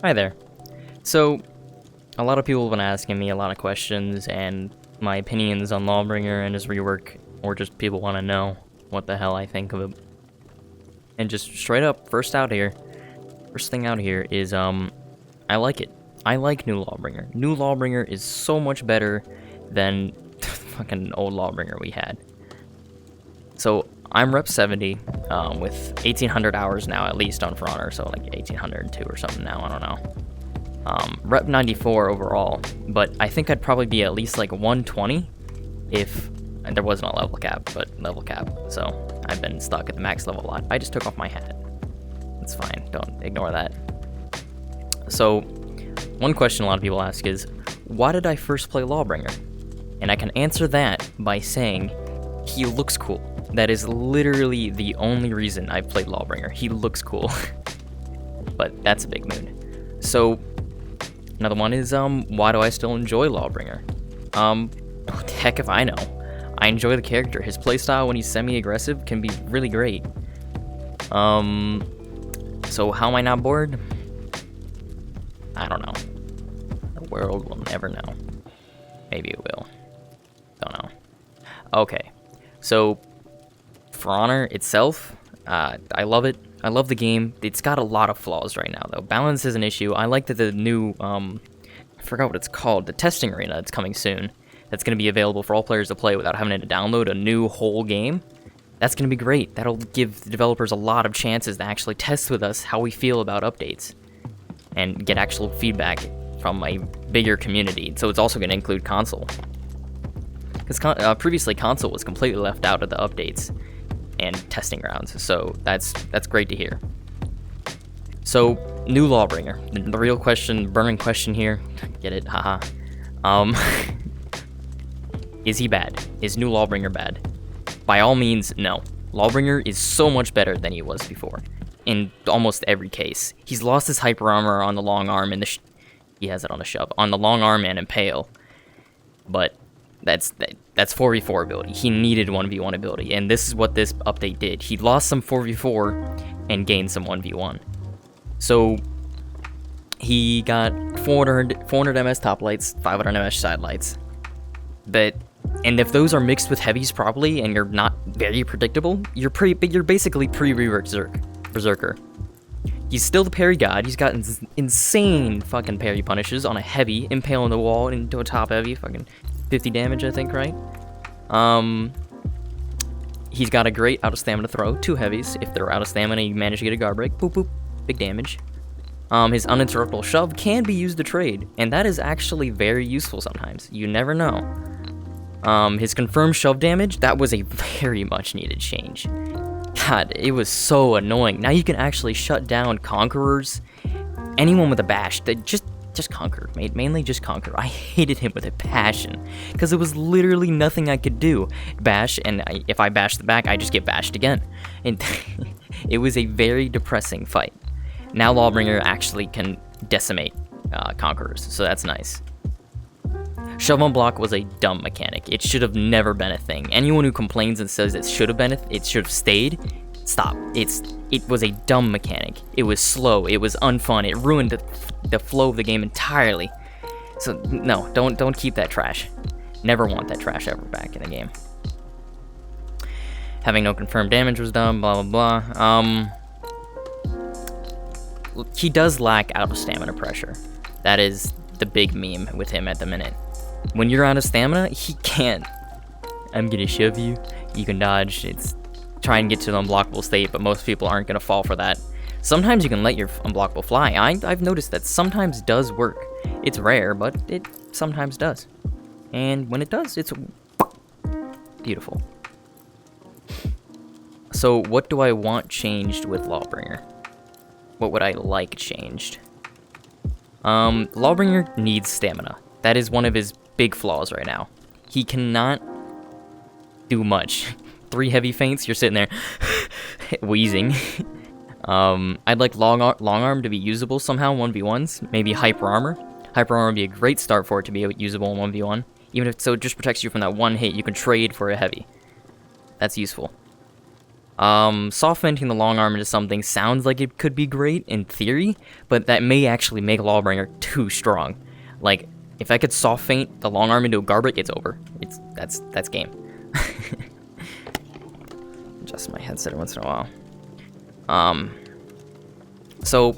Hi there. So, a lot of people have been asking me a lot of questions and my opinions on Lawbringer and his rework, or just people want to know what the hell I think of it. And just straight up, first thing out here is, I like it. I like New Lawbringer. New Lawbringer is so much better than fucking old Lawbringer we had. So, I'm Rep 70, with 1,800 hours now, at least on For Honor, so like 1,802 or something now, I don't know. Rep 94 overall, but I think I'd probably be at least like 120 if and there wasn't a level cap, so I've been stuck at the max level a lot. I just took off my hat. It's fine, don't ignore that. So, one question a lot of people ask is, why did I first play Lawbringer? And I can answer that by saying, he looks cool. That is literally the only reason I've played Lawbringer. He looks cool. But that's a big mood. So, another one is, why do I still enjoy Lawbringer? Heck if I know. I enjoy the character. His playstyle when he's semi-aggressive can be really great. So how am I not bored? I don't know. The world will never know. Maybe it will. Don't know. Okay. So, For Honor itself, I love it. I love the game. It's got a lot of flaws right now, though. Balance is an issue. I like that the new, I forgot what it's called, the testing arena that's coming soon, that's going to be available for all players to play without having to download a new whole game. That's going to be great. That'll give the developers a lot of chances to actually test with us how we feel about updates and get actual feedback from a bigger community. So it's also going to include console. Because previously console was completely left out of the updates and testing grounds, so that's great to hear. So, new Lawbringer. The real question, burning question here, get it, haha. Is he bad? Is new Lawbringer bad? By all means, no. Lawbringer is so much better than he was before, in almost every case. He's lost his hyper armor on the long arm and he has it on the shove, on the long arm and Impale, but that's 4v4 ability. He needed 1v1 ability, and this is what this update did. He lost some 4v4 and gained some 1v1. So he got 400 MS top lights, 500 MS side lights. And if those are mixed with heavies properly and you're not very predictable, you're basically Berserker. He's still the parry god. He's got insane fucking parry punishes on a heavy, impale on the wall into a top heavy, fucking 50 damage, I think, right? He's got a great out of stamina throw, 2 heavies. If they're out of stamina, you manage to get a guard break, boop boop, big damage. His uninterruptible shove can be used to trade, and that is actually very useful sometimes. You never know. His confirmed shove damage, that was a very much needed change. God, it was so annoying. Now you can actually shut down conquerors, anyone with a bash, that just Conquer, mainly just Conquer. I hated him with a passion, because it was literally nothing I could do. Bash, and if I bash the back, I just get bashed again. And it was a very depressing fight. Now Lawbringer actually can decimate Conquerors, so that's nice. Shove on block was a dumb mechanic. It should have never been a thing. Anyone who complains and says it should have stayed, stop. It was a dumb mechanic. It was slow. It was unfun. It ruined the flow of the game entirely. So no, don't keep that trash. Never want that trash ever back in the game. Having no confirmed damage was dumb. Blah blah blah. He does lack out of stamina pressure. That is the big meme with him at the minute. When you're out of stamina, he can't. I'm gonna shove you. You can dodge. It's try and get to the unblockable state, but most people aren't gonna fall for that. Sometimes you can let your unblockable fly. I've noticed that sometimes does work. It's rare, but it sometimes does. And when it does, it's beautiful. So what do I want changed with Lawbringer? What would I like changed? Lawbringer needs stamina. That is one of his big flaws right now. He cannot do much. 3 heavy feints, you're sitting there wheezing. I'd like long arm to be usable somehow, 1v1s. Maybe hyper armor. Hyper armor would be a great start for it to be usable in 1v1. Even if so, it just protects you from that one hit. You can trade for a heavy. That's useful. Soft feinting the long arm into something sounds like it could be great in theory, but that may actually make Lawbringer too strong. Like, if I could soft feint the long arm into a Garbrick, it's over. That's game. Adjust my headset once in a while. So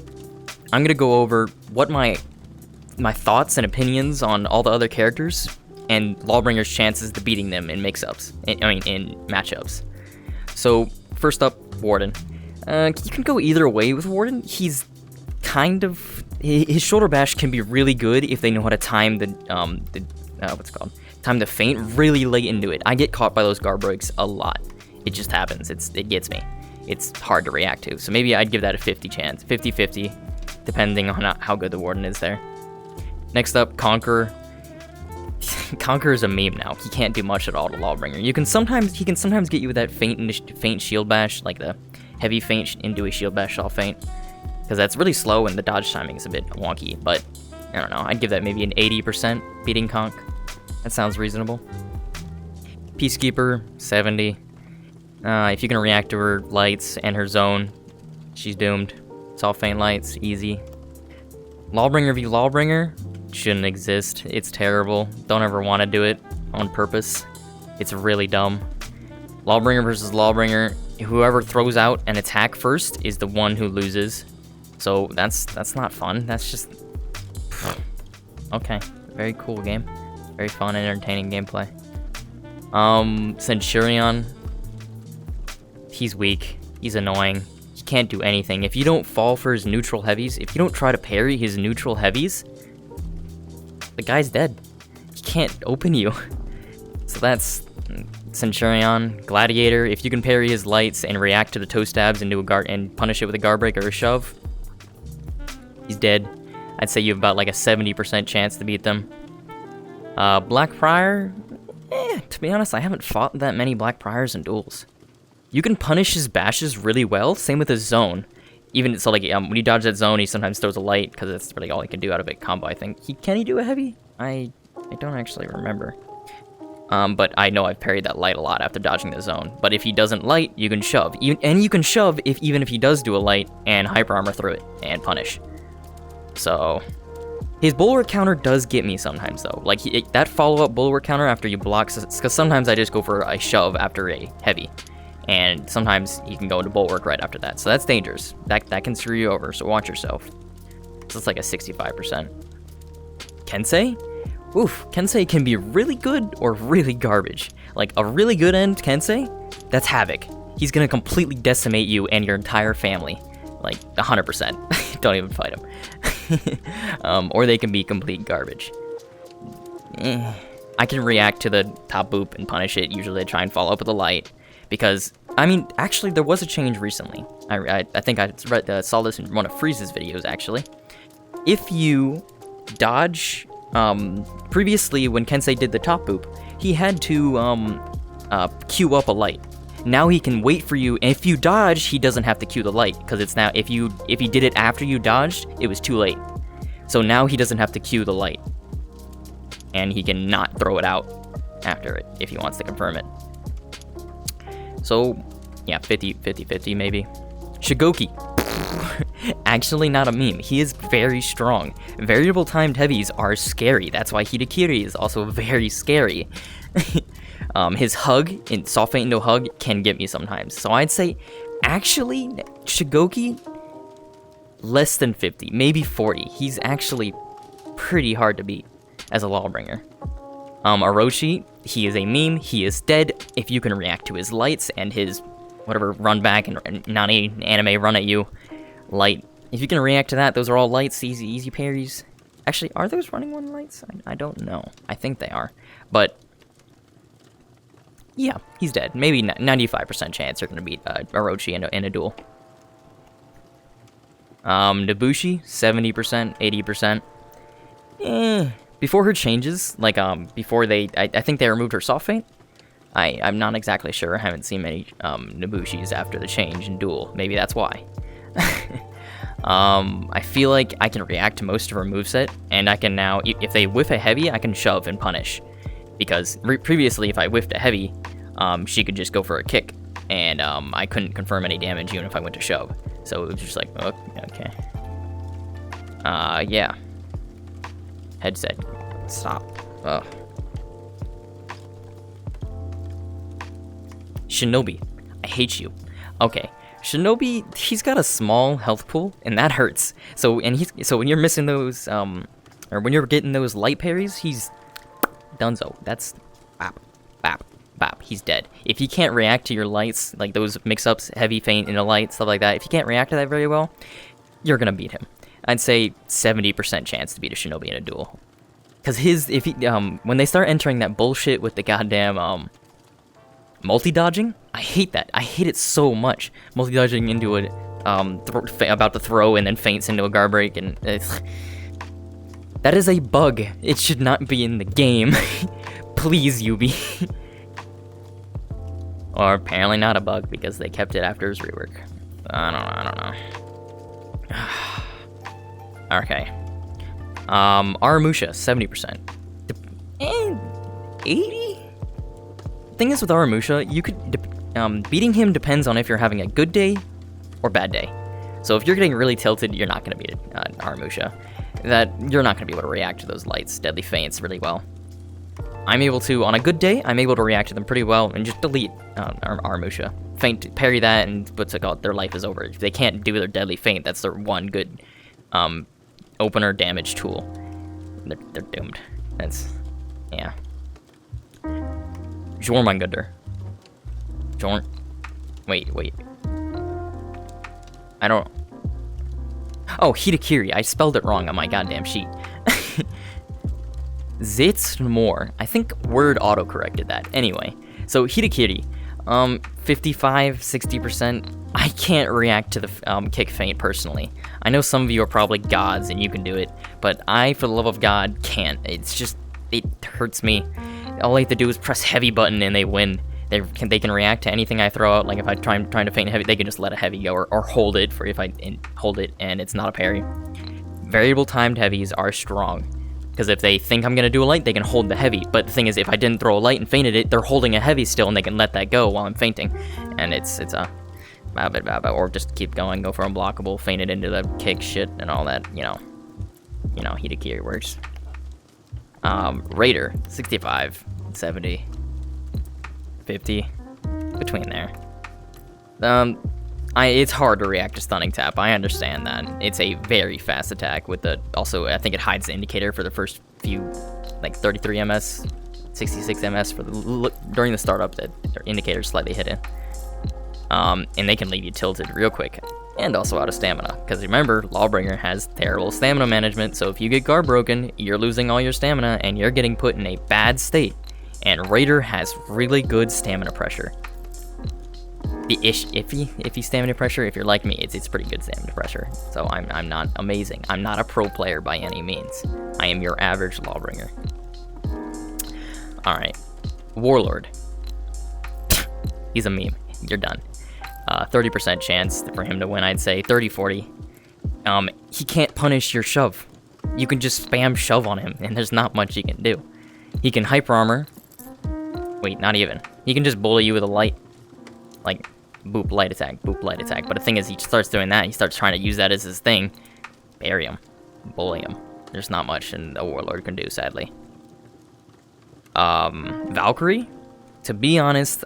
I'm gonna go over what my thoughts and opinions on all the other characters and Lawbringer's chances to beating them in mix-ups. In matchups. So first up, Warden. You can go either way with Warden. He's kind of his shoulder bash can be really good if they know how to time time the feint really late into it. I get caught by those Garbricks a lot. It just happens. It gets me. It's hard to react to. So maybe I'd give that a 50 chance. 50-50, depending on how good the Warden is there. Next up, Conqueror. Conqueror is a meme now. He can't do much at all to Lawbringer. He can sometimes get you with that feint shield bash, like the heavy feint into a shield bash soft feint, because that's really slow and the dodge timing is a bit wonky. But I don't know. I'd give that maybe an 80% beating Conk. That sounds reasonable. Peacekeeper, 70. If you can react to her lights and her zone, she's doomed. Soft feint lights, easy. Lawbringer v Lawbringer shouldn't exist. It's terrible. Don't ever want to do it on purpose. It's really dumb. Lawbringer versus Lawbringer, whoever throws out an attack first is the one who loses. So that's not fun. That's just okay. Very cool game. Very fun and entertaining gameplay. Centurion. He's weak. He's annoying. He can't do anything. If you don't fall for his neutral heavies, if you don't try to parry his neutral heavies, the guy's dead. He can't open you. So that's Centurion. Gladiator. If you can parry his lights and react to the toe stabs into and punish it with a guard break or a shove, he's dead. I'd say you have about like a 70% chance to beat them. Blackprior. To be honest, I haven't fought that many Blackpriors in duels. You can punish his bashes really well. Same with his zone. Even so, like when you dodge that zone, he sometimes throws a light because that's really all he can do out of a combo. I think can he do a heavy? I don't actually remember. But I know I've parried that light a lot after dodging the zone. But if he doesn't light, you can shove. And you can shove even if he does do a light and hyper armor through it and punish. So his bulwark counter does get me sometimes though. Like that follow up bulwark counter after you block, because sometimes I just go for a shove after a heavy. And sometimes you can go into bulwark right after that. So that's dangerous. That can screw you over, so watch yourself. So it's like a 65%. Kensei? Oof, Kensei can be really good or really garbage. Like a really good end Kensei, that's Havoc. He's gonna completely decimate you and your entire family. Like 100%. Don't even fight him. Or they can be complete garbage. I can react to the top boop and punish it. Usually I try and follow up with a light. Because, I mean, actually, there was a change recently. I think I saw this in one of Freeze's videos, actually. If you dodge, previously, when Kensei did the top boop, he had to, queue up a light. Now he can wait for you, and if you dodge, he doesn't have to queue the light, because it's now, if he did it after you dodged, it was too late. So now he doesn't have to queue the light. And he can not throw it out after it, if he wants to confirm it. So, yeah, 50-50 maybe. Shigoki. Actually not a meme. He is very strong. Variable timed heavies are scary. That's why Hidakiri is also very scary. His hug, in soft feint into hug, can get me sometimes. So I'd say, actually, Shigoki, less than 50, maybe 40. He's actually pretty hard to beat as a Lawbringer. Orochi, he is a meme, he is dead. If you can react to his lights and his whatever run back and Nani anime run at you light. If you can react to that, those are all lights, easy parries. Actually, are those running one lights? I don't know. I think they are. But yeah, he's dead. Maybe 95% chance you're gonna beat Orochi in a duel. Nobushi, 70%, 80%. Before her changes, like, before I think they removed her soft feint. I'm not exactly sure. I haven't seen many, Nobushis after the change in Duel. Maybe that's why. I feel like I can react to most of her moveset, and I can now, if they whiff a heavy, I can shove and punish. Because previously, if I whiffed a heavy, she could just go for a kick and I couldn't confirm any damage even if I went to shove. So it was just like, oh, okay. Yeah. Headset. Stop. Ugh. Shinobi. I hate you. Okay. Shinobi, he's got a small health pool, and that hurts. So when you're missing those, or when you're getting those light parries, he's dunzo. That's bap, bap, bap. He's dead. If he can't react to your lights, like those mix-ups, heavy, faint, into light, stuff like that, if you can't react to that very well, you're gonna beat him. I'd say 70% chance to beat a Shinobi in a duel. Cause when they start entering that bullshit with the goddamn, multi-dodging, I hate that. I hate it so much. Multi-dodging into a, about to throw and then feints into a guard break, and that is a bug. It should not be in the game. Please, Yubi. Or apparently not a bug because they kept it after his rework. I don't know. Okay. Aramusha, 70%. 80? Thing is with Aramusha, you could beating him depends on if you're having a good day or bad day. So if you're getting really tilted, you're not going to beat Aramusha. You're not going to be able to react to those lights, deadly feints really well. I'm able to, on a good day, I'm able to react to them pretty well and just delete Aramusha. Feint, parry that, and what's it called? Their life is over. If they can't do their deadly feint, that's their one good opener damage tool. They're doomed. That's, yeah. Jormungandr. Wait. I don't... Oh, Hitakiri. I spelled it wrong on my goddamn sheet. Zitsmore. I think Word auto-corrected that. Anyway, so Hitakiri. 55, 60%. I can't react to the kick feint personally. I know some of you are probably gods and you can do it, but I, for the love of God, can't. It's just, it hurts me. All I have to do is press heavy button and they win. They can react to anything I throw out. Like if I'm trying to feint heavy, they can just let a heavy go or hold it for if I hold it and it's not a parry. Variable timed heavies are strong because if they think I'm gonna do a light, they can hold the heavy. But the thing is, if I didn't throw a light and feinted it, they're holding a heavy still and they can let that go while I'm feinting, and it's a or just keep going, go for unblockable, feint it into the kick shit and all that. You know, Hitakiri works. Raider, 65, 70, 50, between there. It's hard to react to stunning tap. I understand that. It's a very fast attack with the, also I think it hides the indicator for the first few, like 33 ms, 66 ms for the during the startup. That their indicator's slightly hidden. And they can leave you tilted real quick. And also out of stamina, because remember, Lawbringer has terrible stamina management, so if you get guard broken, you're losing all your stamina, and you're getting put in a bad state. And Raider has really good stamina pressure. The iffy stamina pressure, if you're like me, it's pretty good stamina pressure. So I'm not amazing. I'm not a pro player by any means. I am your average Lawbringer. Alright. Warlord. He's a meme. You're done. 30% chance for him to win, I'd say. 30, 40. He can't punish your shove. You can just spam shove on him, and there's not much he can do. He can hyper armor. Wait, not even. He can just bully you with a light. Like, boop, light attack, boop, light attack. But the thing is, he starts doing that, he starts trying to use that as his thing. Bury him. Bully him. There's not much a Warlord can do, sadly. Valkyrie? To be honest,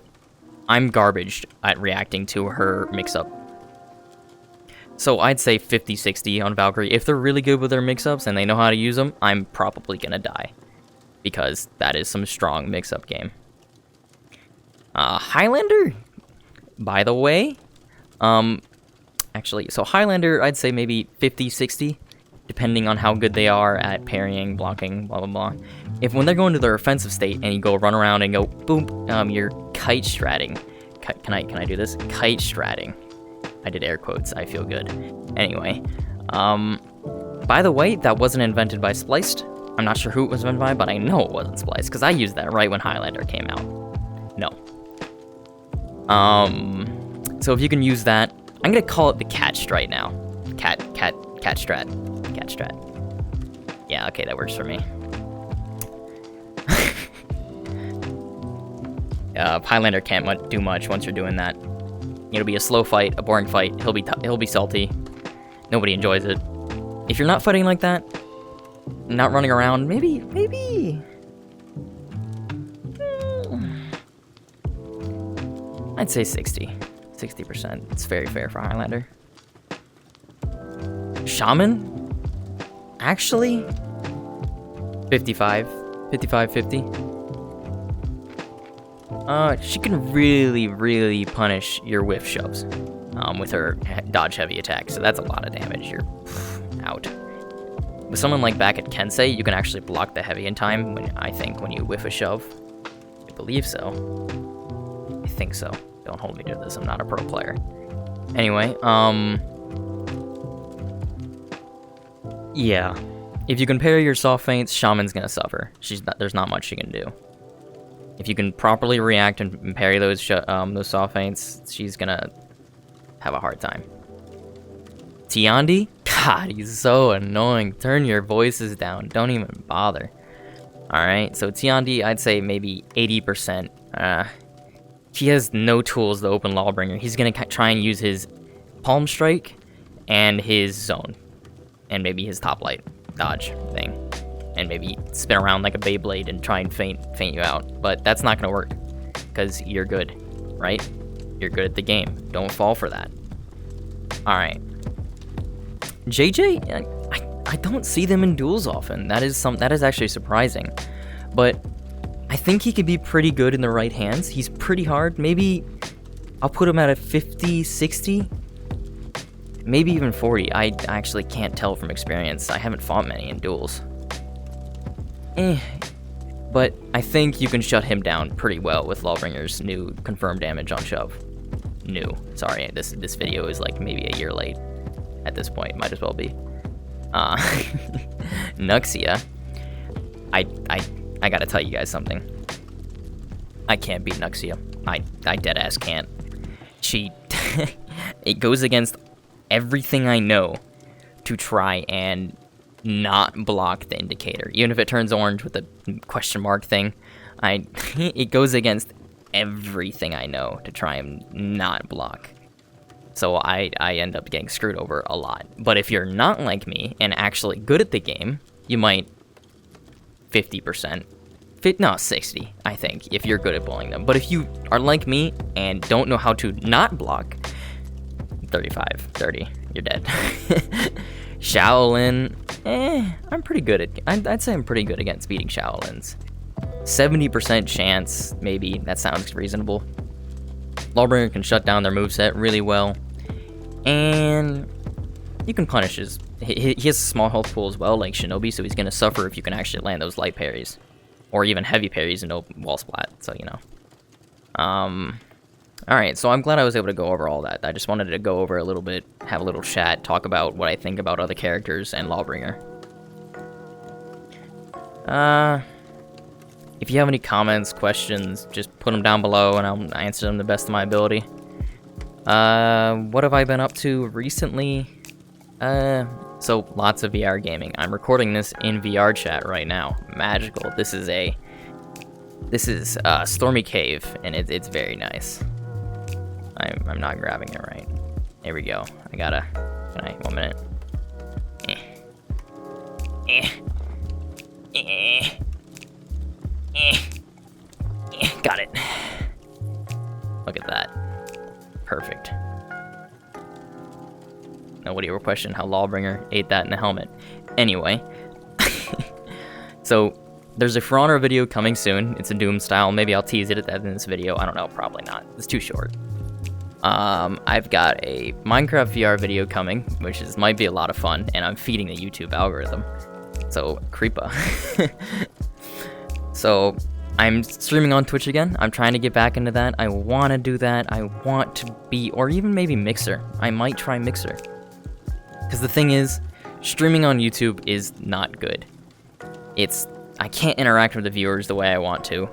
I'm garbage at reacting to her mix-up. So I'd say 50-60 on Valkyrie. If they're really good with their mix-ups and they know how to use them, I'm probably gonna die. Because that is some strong mix-up game. Highlander? By the way, actually, so Highlander, I'd say maybe 50-60, depending on how good they are at parrying, blocking, blah, blah, blah. When they're going to their offensive state and you go run around and go, boom, you're kite stratting. Can I do this? Kite stratting. I did air quotes, I feel good. Anyway, by the way, that wasn't invented by Spliced. I'm not sure who it was invented by, but I know it wasn't Spliced, because I used that right when Highlander came out. No. So if you can use that, I'm gonna call it the cat strat now. Cat strat. Yeah, okay, that works for me. Highlander can't do much once you're doing that. It'll be a slow fight, a boring fight. He'll be salty. Nobody enjoys it. If you're not fighting like that, not running around, maybe. I'd say 60%. It's very fair for Highlander. Shaman? Actually, 55, 50. She can really punish your whiff shoves with her dodge heavy attack, so that's a lot of damage. You're out. With someone like back at Kensei, you can actually block the heavy in time when you whiff a shove. I believe so. I think so. Don't hold me to this, I'm not a pro player. Anyway, yeah. If you can parry your soft feints, Shaman's gonna suffer. There's not much she can do. If you can properly react and parry those soft feints, she's gonna have a hard time. Tiandi? God, he's so annoying. Turn your voices down. Don't even bother. Alright, so Tiandi, I'd say maybe 80%. He has no tools to open Lawbringer. He's gonna try and use his Palm Strike and his Zone. And maybe his Top Light dodge thing. And maybe spin around like a Beyblade and try and feint you out. But that's not gonna work. Because you're good, right? You're good at the game. Don't fall for that. Alright. JJ, I don't see them in duels often. That is actually surprising. But I think he could be pretty good in the right hands. He's pretty hard. Maybe I'll put him at a 50, 60, maybe even 40. I actually can't tell from experience. I haven't fought many in duels. But I think you can shut him down pretty well with Lawbringer's new confirmed damage on shove. Sorry, this video is like maybe a year late at this point. Might as well be. Nuxia. I gotta tell you guys something. I can't beat Nuxia. I deadass can't. It goes against everything I know to try and not block the indicator. Even if it turns orange with the question mark thing, it goes against everything I know to try and not block. So I end up getting screwed over a lot. But if you're not like me and actually good at the game, you might 50%. No, 60, I think, if you're good at bullying them. But if you are like me and don't know how to not block, 35, 30, you're dead. Shaolin, I'm pretty good at, I'd say I'm pretty good against beating Shaolins. 70% chance, maybe, that sounds reasonable. Lawbringer can shut down their moveset really well. And you can punish his, he has a small health pool as well, like Shinobi, so he's gonna suffer if you can actually land those light parries. Or even heavy parries and no wall splat, so you know. Alright, so I'm glad I was able to go over all that. I just wanted to go over a little bit, have a little chat, talk about what I think about other characters and Lawbringer. If you have any comments, questions, just put them down below and I'll answer them the best of my ability. What have I been up to recently? So lots of VR gaming. I'm recording this in VR chat right now. Magical. This is Stormy Cave, and it's very nice. I'm not grabbing it right. There we go. Can I, 1 minute. Got it. Look at that. Perfect. Nobody will question how Lawbringer ate that in the helmet. Anyway. So, there's a For Honor video coming soon. It's a Doom style. Maybe I'll tease it at the end of this video. I don't know. Probably not. It's too short. I've got a Minecraft VR video coming, which might be a lot of fun, and I'm feeding the YouTube algorithm. So, creepa. So, I'm streaming on Twitch again. I'm trying to get back into that. I want to do that. I want to be, or even maybe Mixer. I might try Mixer. Because the thing is, streaming on YouTube is not good. I can't interact with the viewers the way I want to,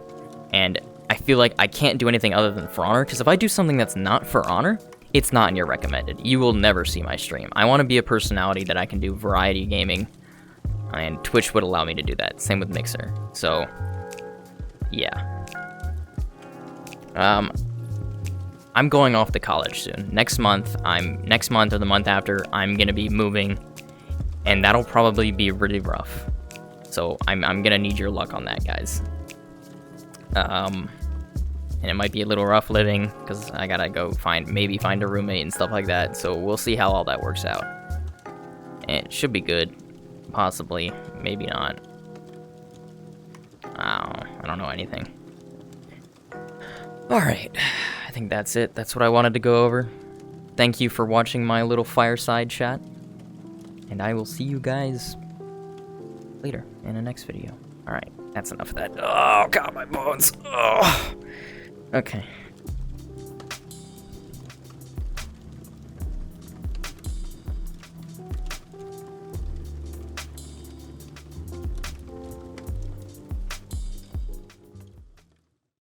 and I feel like I can't do anything other than For Honor, because if I do something that's not For Honor, it's not in your recommended. You will never see my stream. I want to be a personality that I can do variety gaming, and Twitch would allow me to do that. Same with Mixer. So, yeah. I'm going off to college soon. Next month or the month after, I'm gonna be moving, and that'll probably be really rough. So I'm gonna need your luck on that, guys. And it might be a little rough living because I gotta go maybe find a roommate and stuff like that. So we'll see how all that works out. And it should be good, possibly, maybe not. I don't know anything. Alright, I think that's it. That's what I wanted to go over. Thank you for watching my little fireside chat. And I will see you guys later in the next video. Alright, that's enough of that. Oh, God, my bones. Oh. Okay.